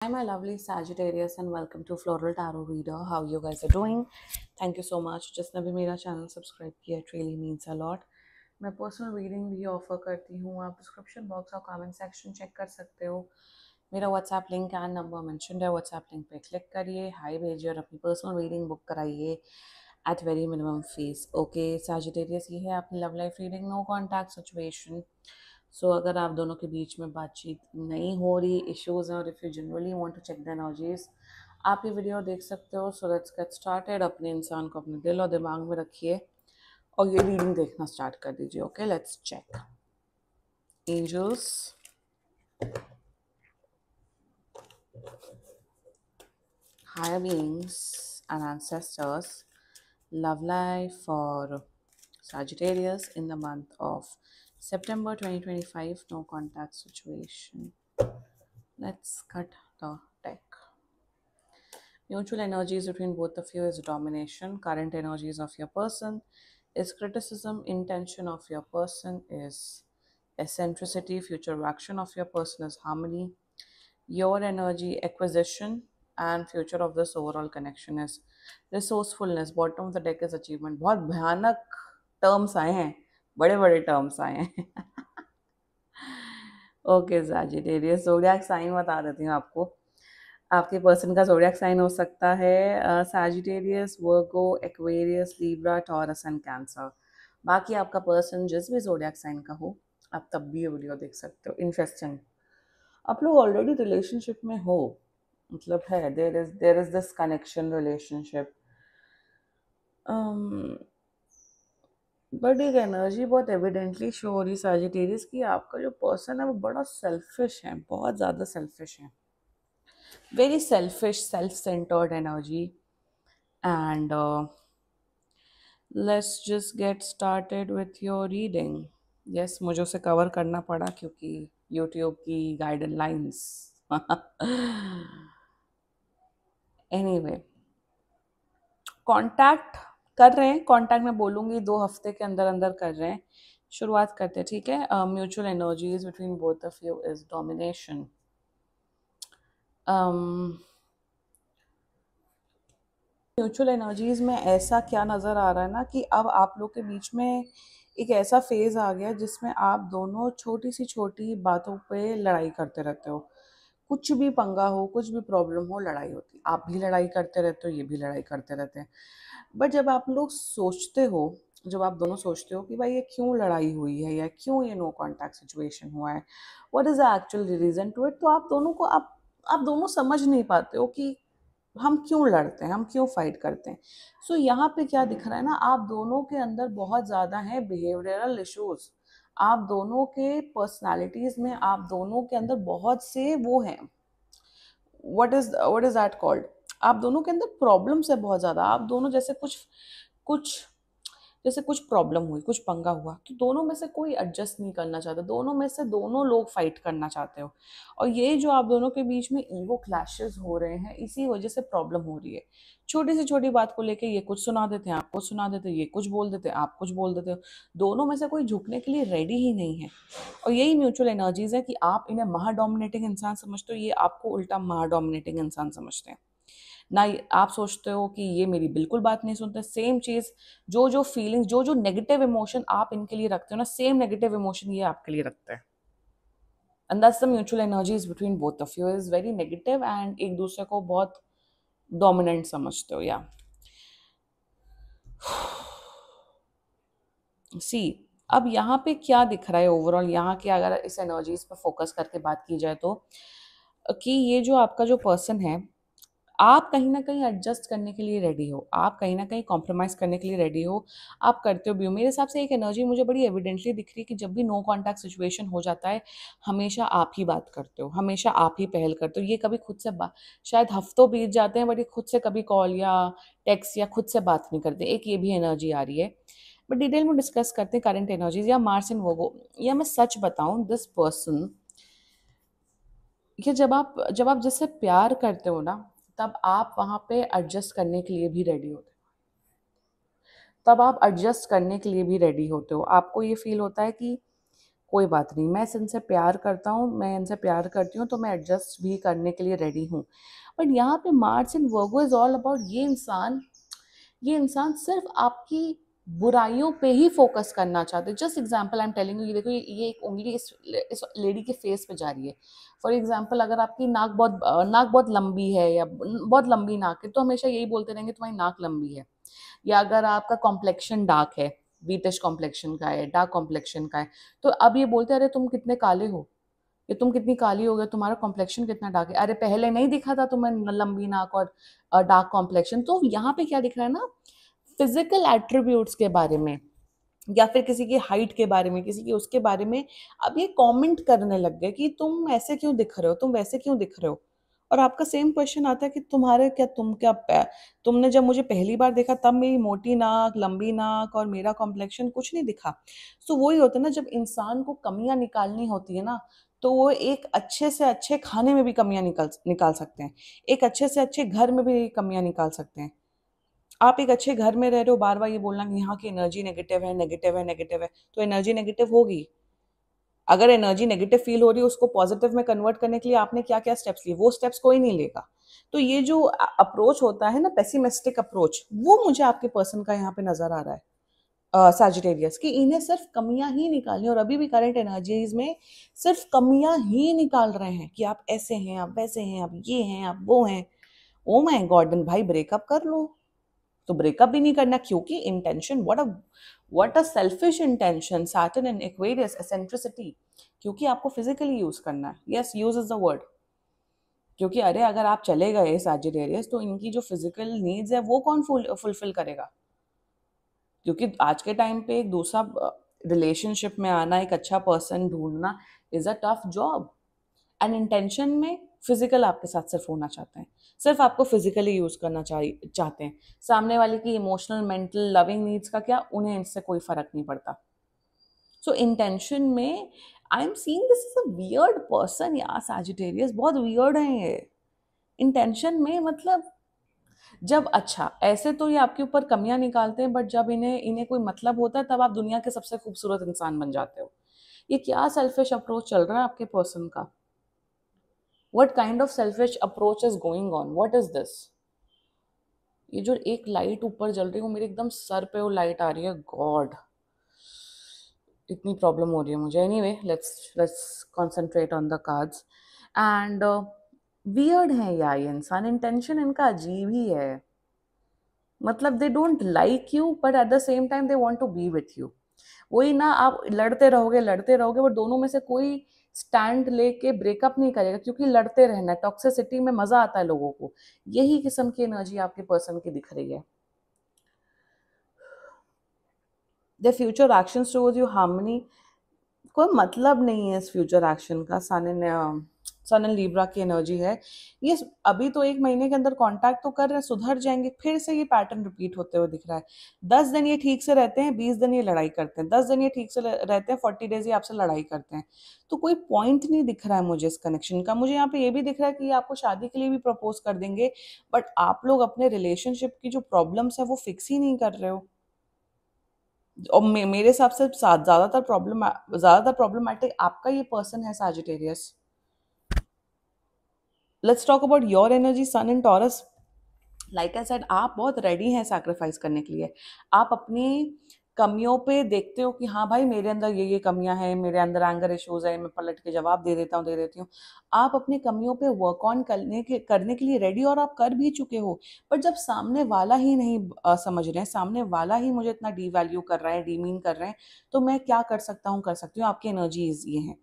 Hi, my lovely Sagittarius, and welcome to Floral Tarot Reader. How you guys are doing? Thank you so much. जिसने भी मेरा channel subscribe किया, it really means a lot. मैं personal reading भी offer करती हूँ. आप description box और कमेंट सेक्शन चेक कर सकते हो. मेरा WhatsApp link and number mention है. व्हाट्सएप लिंक पे क्लिक करिए, हाई भेजिए और अपनी पर्सनल रीडिंग बुक कराइए at very minimum fees. Okay Sagittarius, ये है अपनी love life reading. No contact situation. So अगर आप दोनों के बीच में बातचीत नहीं हो रही, इश्यूज हैं, और if you generally want to check the energies, आप ये वीडियो देख सकते हो. So let's get started. अपने इंसान को अपने दिल और दिमाग में रखिए और ये रीडिंग देखना स्टार्ट कर दीजिए. Okay, let's check. Angels, higher beings and ancestors, love life for Sagittarius in the month of September 2025. No contact situation. Let's cut the deck. Mutual energies between both of you is domination. Current energies of your person is criticism. Intention of your person is eccentricity. Future action of your person is harmony. Your energy acquisition and future of this overall connection is resourcefulness. Bottom of the deck is achievement. बहुत भयानक terms आए हैं, बड़े बड़े terms आए हैं. Okay Sagittarius, zodiac sign बता देती हूँ आपको. आपके पर्सन का ज़ोडिएक साइन हो सकता है Sagittarius, Virgo, Aquarius, Libra, taurus and cancer. बाकी आपका पर्सन जिस भी ज़ोडिएक साइन का हो, आप तब भी ये वीडियो देख सकते हो. इंटरेस्टिंग, आप लोग ऑलरेडी रिलेशनशिप में हो, मतलब है, there is this connection, relationship. But एक एनर्जी बहुत एविडेंटली शो हो रही सैजिटेरियस की. आपका जो पर्सन है वो बड़ा सेल्फिश है, बहुत ज़्यादा सेल्फिश है. Very selfish, self centred energy. And let's just get started with your reading. Yes, मुझे उसे कवर करना पड़ा क्योंकि यूट्यूब की गाइडलाइंस. एनीवे, कांटेक्ट कर रहे हैं. कांटेक्ट मैं बोलूँगी 2 हफ्ते के अंदर अंदर कर रहे हैं. शुरुआत करते हैं, ठीक है. Mutual energies between both of you is domination. Mutual energies में ऐसा क्या नज़र आ रहा है ना कि अब आप लोग के बीच में एक ऐसा फेज आ गया जिसमें आप दोनों छोटी सी छोटी बातों पे लड़ाई करते रहते हो. कुछ भी पंगा हो, कुछ भी प्रॉब्लम हो, लड़ाई होती. आप भी लड़ाई करते रहते हो, ये भी लड़ाई करते रहते हैं. बट जब आप लोग सोचते हो, जब आप दोनों सोचते हो कि भाई ये क्यों लड़ाई हुई है या क्यों ये नो कॉन्टैक्ट सिचुएशन हुआ है, what is the actual reason to it, तो आप दोनों को आप दोनों समझ नहीं पाते हो कि हम क्यों लड़ते हैं, हम क्यों फाइट करते हैं. सो यहाँ पे क्या दिख रहा है ना, आप दोनों के अंदर बहुत ज़्यादा है बिहेवियरल इश्यूज. आप दोनों के पर्सनालिटीज में, आप दोनों के अंदर बहुत से वो हैं, व्हाट इज दैट कॉल्ड, आप दोनों के अंदर प्रॉब्लम्स है बहुत ज़्यादा. आप दोनों जैसे कुछ जैसे कुछ प्रॉब्लम हुई, कुछ पंगा हुआ, तो दोनों में से कोई एडजस्ट नहीं करना चाहता. दोनों में से दोनों लोग फाइट करना चाहते हो. और ये जो आप दोनों के बीच में ईगो क्लैशेस हो रहे हैं, इसी वजह से प्रॉब्लम हो रही है. छोटी से छोटी बात को लेके ये कुछ सुना देते हैं, आप कुछ सुना देते हो, ये कुछ बोल देते हैं, आप कुछ बोल देते हो. दोनों में से कोई झुकने के लिए रेडी ही नहीं है. और यही म्यूचुअल एनर्जीज है कि आप इन्हें महा डोमिनेटिंग इंसान समझते हो, ये आपको उल्टा महा डोमिनेटिंग इंसान समझते हैं. ना आप सोचते हो कि ये मेरी बिल्कुल बात नहीं सुनते. सेम चीज़, जो जो फीलिंग्स, जो जो नेगेटिव इमोशन आप इनके लिए रखते हो ना, सेम नेगेटिव इमोशन ये आपके लिए रखते हैं. And that's the mutual energies between both of you is very negative and एक दूसरे को बहुत डोमिनेंट समझते हो. या सी, अब यहाँ पे क्या दिख रहा है ओवरऑल, यहाँ की अगर इस एनर्जीज पर फोकस करके बात की जाए तो, कि ये जो आपका जो पर्सन है, आप कहीं ना कहीं एडजस्ट करने के लिए रेडी हो, आप कहीं ना कहीं कॉम्प्रोमाइज़ करने के लिए रेडी हो. आप करते हो भी हो. मेरे हिसाब से एक एनर्जी मुझे बड़ी एविडेंटली दिख रही है कि जब भी नो कॉन्टैक्ट सिचुएशन हो जाता है, हमेशा आप ही बात करते हो, हमेशा आप ही पहल करते हो. ये कभी खुद से बात, शायद हफ्तों बीत जाते हैं बट ये खुद से कभी कॉल या टेक्स्ट या खुद से बात नहीं करते. एक ये भी एनर्जी आ रही है. बट डिटेल में डिस्कस करते हैं करंट एनर्जीज या मार्स एंड वर्गो. या मैं सच बताऊं, दिस पर्सन, ये जब आप जिससे प्यार करते हो ना, तब आप वहाँ पे एडजस्ट करने के लिए भी रेडी होते हो. तब आप एडजस्ट करने के लिए भी रेडी होते हो. आपको ये फील होता है कि कोई बात नहीं, मैं इनसे प्यार करता हूँ, मैं इनसे प्यार करती हूँ, तो मैं एडजस्ट भी करने के लिए रेडी हूँ। बट यहाँ पे Mars in Virgo is all about ये इंसान सिर्फ आपकी बुराइयों पे ही फोकस करना चाहते हैं। Just example I am telling you, ये देखो, ये एक उंगली इस लेडी के फेस पे जा रही है। फॉर एग्जाम्पल, अगर आपकी नाक बहुत लंबी है या बहुत लंबी नाक है, तो हमेशा यही बोलते रहेंगे तुम्हारी नाक लंबी है। या अगर आपका कॉम्प्लेक्शन डार्क है, वीटिश कॉम्प्लेक्शन का है, डार्क कॉम्प्लेक्शन का है, तो अब ये बोलते हैं अरे तुम कितने काले हो, ये तुम कितनी काली हो गई, तुम्हारा कॉम्प्लेक्शन कितना डार्क है, अरे पहले नहीं दिखा था तुम्हें लंबी नाक और डार्क कॉम्प्लेक्शन। तो यहाँ पे क्या दिख रहा है ना, फिजिकल एट्रीब्यूट्स के बारे में, या फिर किसी की हाइट के बारे में, किसी की उसके बारे में अब ये कमेंट करने लग गए कि तुम ऐसे क्यों दिख रहे हो, तुम वैसे क्यों दिख रहे हो। और आपका सेम क्वेश्चन आता है कि तुमने जब मुझे पहली बार देखा तब मेरी मोटी नाक, लंबी नाक और मेरा कॉम्प्लेक्शन कुछ नहीं दिखा। तो वही होता है ना, जब इंसान को कमियां निकालनी होती है ना, तो वो एक अच्छे से अच्छे खाने में भी कमियां निकाल निकाल सकते हैं, एक अच्छे से अच्छे घर में भी कमियां निकाल सकते हैं। आप एक अच्छे घर में रह रहे हो, बार बार ये बोलना कि यहाँ की एनर्जी नेगेटिव है, नेगेटिव है, नेगेटिव है, तो एनर्जी नेगेटिव होगी। अगर एनर्जी नेगेटिव फील हो रही है, उसको पॉजिटिव में कन्वर्ट करने के लिए आपने क्या क्या स्टेप्स लिए, वो स्टेप्स कोई नहीं लेगा। तो ये जो अप्रोच होता है ना, पेसिमिस्टिक अप्रोच, वो मुझे आपके पर्सन का यहाँ पे नजर आ रहा है, सैजिटेरियस, कि इन्हें सिर्फ कमियां ही निकालनी, और अभी भी करंट एनर्जीज में सिर्फ कमियां ही निकाल रहे हैं कि आप ऐसे हैं, आप वैसे हैं, आप ये हैं, आप वो हैं। ओ माय गॉड भाई, ब्रेकअप कर लो। तो ब्रेकअप भी नहीं करना, क्योंकि intention, what a selfish intention, Saturn in Aquarius, eccentricity, क्योंकि आपको फिजिकली यूज करना है। Yes, use is the word. क्योंकि अरे अगर आप चले गए सैजिटेरियस, तो इनकी जो फिजिकल नीड्स है वो कौन फुलफिल करेगा। क्योंकि आज के टाइम पे एक दूसरा रिलेशनशिप में आना, एक अच्छा पर्सन ढूंढना is a tough job. And intention में फिजिकल आपके साथ सिर्फ होना चाहते हैं, सिर्फ आपको फिजिकली यूज करना चाहते हैं। सामने वाले की इमोशनल, मेंटल, लविंग नीड्स का क्या, उन्हें इससे कोई फर्क नहीं पड़ता। सो इंटेंशन में I am seeing this is a weird person यार, सैजिटेरियस बहुत वियर्ड है ये। इंटेंशन में मतलब, जब अच्छा ऐसे तो ये आपके ऊपर कमियां निकालते हैं, बट जब इन्हें इन्हें कोई मतलब होता है, तब आप दुनिया के सबसे खूबसूरत इंसान बन जाते हो। ये क्या सेल्फिश अप्रोच चल रहा है आपके पर्सन का? What kind of selfish approach is going on? What is this? ये जो एक लाइट ऊपर जल रही है, वो मेरे एकदम सर पे वो लाइट आ रही है, गॉड इतनी प्रॉब्लम हो रही है मुझे। Anyway, let's concentrate on the cards. And weird है यार ये इंसान, इंटेंशन इनका अजीब ही है। मतलब they don't like you, but at the same time they want to be with you. वही ना, आप लड़ते रहोगे, बट दोनों में से कोई स्टैंड लेके ब्रेकअप नहीं करेगा, क्योंकि लड़ते रहना है। टॉक्सिसिटी में मजा आता है लोगों को। यही किस्म की एनर्जी आपके पर्सन की दिख रही है। The future actions towards you harmony, कोई मतलब नहीं है इस फ्यूचर एक्शन का। सन एंड लीब्रा की एनर्जी है ये। अभी तो 1 महीने के अंदर कांटेक्ट तो कर रहे हैं, सुधर जाएंगे, फिर से ये पैटर्न रिपीट होते हुए दिख रहा है। 10 दिन ये ठीक से रहते हैं, 20 दिन ये लड़ाई करते हैं, 10 दिन ये ठीक से रहते हैं, 40 डेज ये आपसे लड़ाई करते हैं। तो कोई पॉइंट नहीं दिख रहा है मुझे इस कनेक्शन का। मुझे यहाँ पे ये भी दिख रहा है कि ये आपको शादी के लिए भी प्रपोज कर देंगे, बट आप लोग अपने रिलेशनशिप की जो प्रॉब्लम्स है वो फिक्स ही नहीं कर रहे हो। और मेरे हिसाब से ज्यादातर प्रॉब्लमैटिक आपका ये पर्सन है, Sagittarius. Let's talk about your energy, sun in Taurus. Like I said, आप बहुत रेडी हैं सैक्रिफाइस करने के लिए। आप अपनी कमियों पे देखते हो कि हाँ भाई, मेरे अंदर ये कमियां हैं, मेरे अंदर एंगर इश्यूज है, मैं पलट के जवाब दे देती हूँ। आप अपनी कमियों पे वर्क ऑन करने के लिए रेडी, और आप कर भी चुके हो। पर जब सामने वाला ही नहीं समझ रहे हैं, सामने वाला ही मुझे इतना डी वैल्यू कर रहा है, डीमीन कर रहे हैं, तो मैं क्या कर सकती हूँ। आपकी एनर्जीज ये हैं।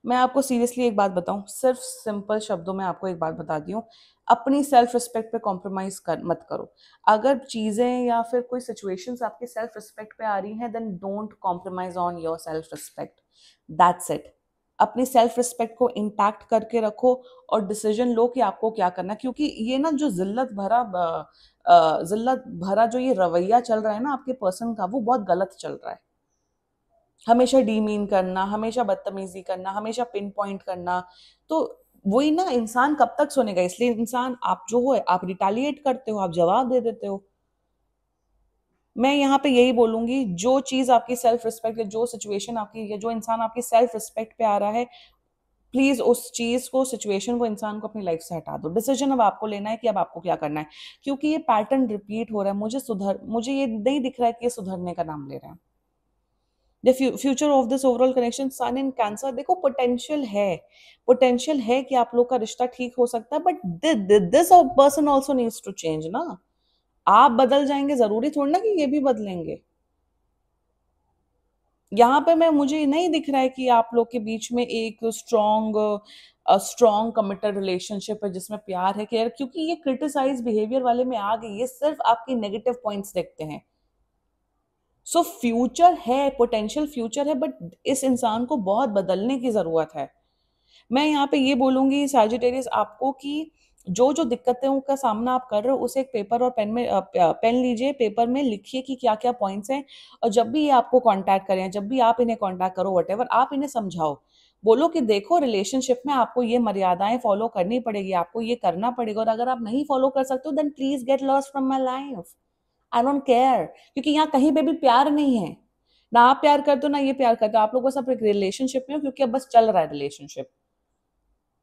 मैं आपको सीरियसली एक बात बताऊं, सिर्फ सिंपल शब्दों में आपको एक बात बता दी हूँ, अपनी सेल्फ रिस्पेक्ट पे कॉम्प्रोमाइज मत करो। अगर चीजें या फिर कोई सिचुएशंस आपके सेल्फ रिस्पेक्ट पे आ रही हैं, then don't compromise on your self respect. That's it. अपनी सेल्फ रिस्पेक्ट को इंटैक्ट करके रखो, और डिसीजन लो कि आपको क्या करना है। क्योंकि ये ना जो जिल्लत भरा जो ये रवैया चल रहा है ना आपके पर्सन का, वो बहुत गलत चल रहा है। हमेशा डीमीन करना, हमेशा बदतमीजी करना, हमेशा पिन पॉइंट करना, तो वही ना, इंसान कब तक सुनेगा। इसलिए इंसान, आप जो हो, आप रिटेलिएट करते हो, आप जवाब दे देते हो। मैं यहाँ पे यही बोलूंगी, जो चीज आपकी सेल्फ रिस्पेक्ट, या जो सिचुएशन आपकी, या जो इंसान आपकी सेल्फ रिस्पेक्ट पे आ रहा है, प्लीज उस चीज को, सिचुएशन को, इंसान को अपनी लाइफ से हटा दो। डिसीजन अब आपको लेना है कि अब आपको क्या करना है, क्योंकि ये पैटर्न रिपीट हो रहा है। मुझे ये नहीं दिख रहा है कि ये सुधरने का नाम ले रहा है। The future of this overall connection, sun in Cancer, देखो पोटेंशियल है कि आप लोग का रिश्ता ठीक हो सकता है, but this person also needs to change ना। आप बदल जाएंगे जरूरी थोड़ी ना कि ये भी बदलेंगे। यहाँ पे मैं मुझे नहीं दिख रहा है कि आप लोग के बीच में एक स्ट्रॉन्ग कमिटेड रिलेशनशिप है जिसमें प्यार है, केयर, क्योंकि ये क्रिटिसाइज बिहेवियर वाले में आ गई, ये सिर्फ आपकी नेगेटिव पॉइंट्स देखते हैं। सो फ्यूचर है, पोटेंशियल फ्यूचर है, बट इस इंसान को बहुत बदलने की जरूरत है। मैं यहाँ पे ये बोलूंगी सैजिटेरियस आपको कि जो जो दिक्कतों का सामना आप कर रहे हो, उसे एक पेपर और पेन में पेन लीजिए, पेपर में लिखिए कि क्या क्या पॉइंट्स हैं। और जब भी ये आपको कांटेक्ट करें, जब भी आप इन्हें कांटेक्ट करो, वटेवर, आप इन्हें समझाओ। बोलो कि देखो, रिलेशनशिप में आपको ये मर्यादाएं फॉलो करनी पड़ेगी, आपको ये करना पड़ेगा, और अगर आप नहीं फॉलो कर सकते हो then please get lost from my life. I don't care, क्योंकि यहाँ कहीं पे भी प्यार नहीं है। ना आप प्यार करते हो, ना ये प्यार करते हो, आप लोग बस अब एक रिलेशनशिप में हो, क्योंकि अब बस चल रहा है रिलेशनशिप।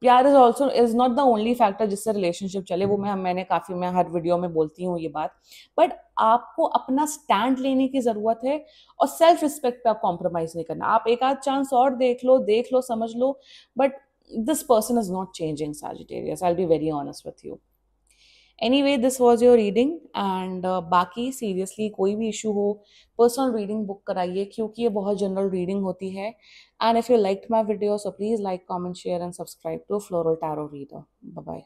प्यार is not the only factor जिससे रिलेशनशिप चले, वो मैं हर वीडियो में बोलती हूँ ये बात। बट आपको अपना स्टैंड लेने की जरूरत है, और सेल्फ रिस्पेक्ट पे आप कॉम्प्रोमाइज नहीं करना। आप एक आध चांस और देख लो, समझ लो, but this person is not changing Sagittarius, I will be very honest with you. Anyway, this was your reading, and बाकी सीरियसली कोई भी इशू हो, पर्सनल रीडिंग बुक कराइए, क्योंकि ये बहुत जनरल रीडिंग होती है। And if you liked my video, so please like, comment, share and subscribe to Floral Tarot Reader. Bye bye.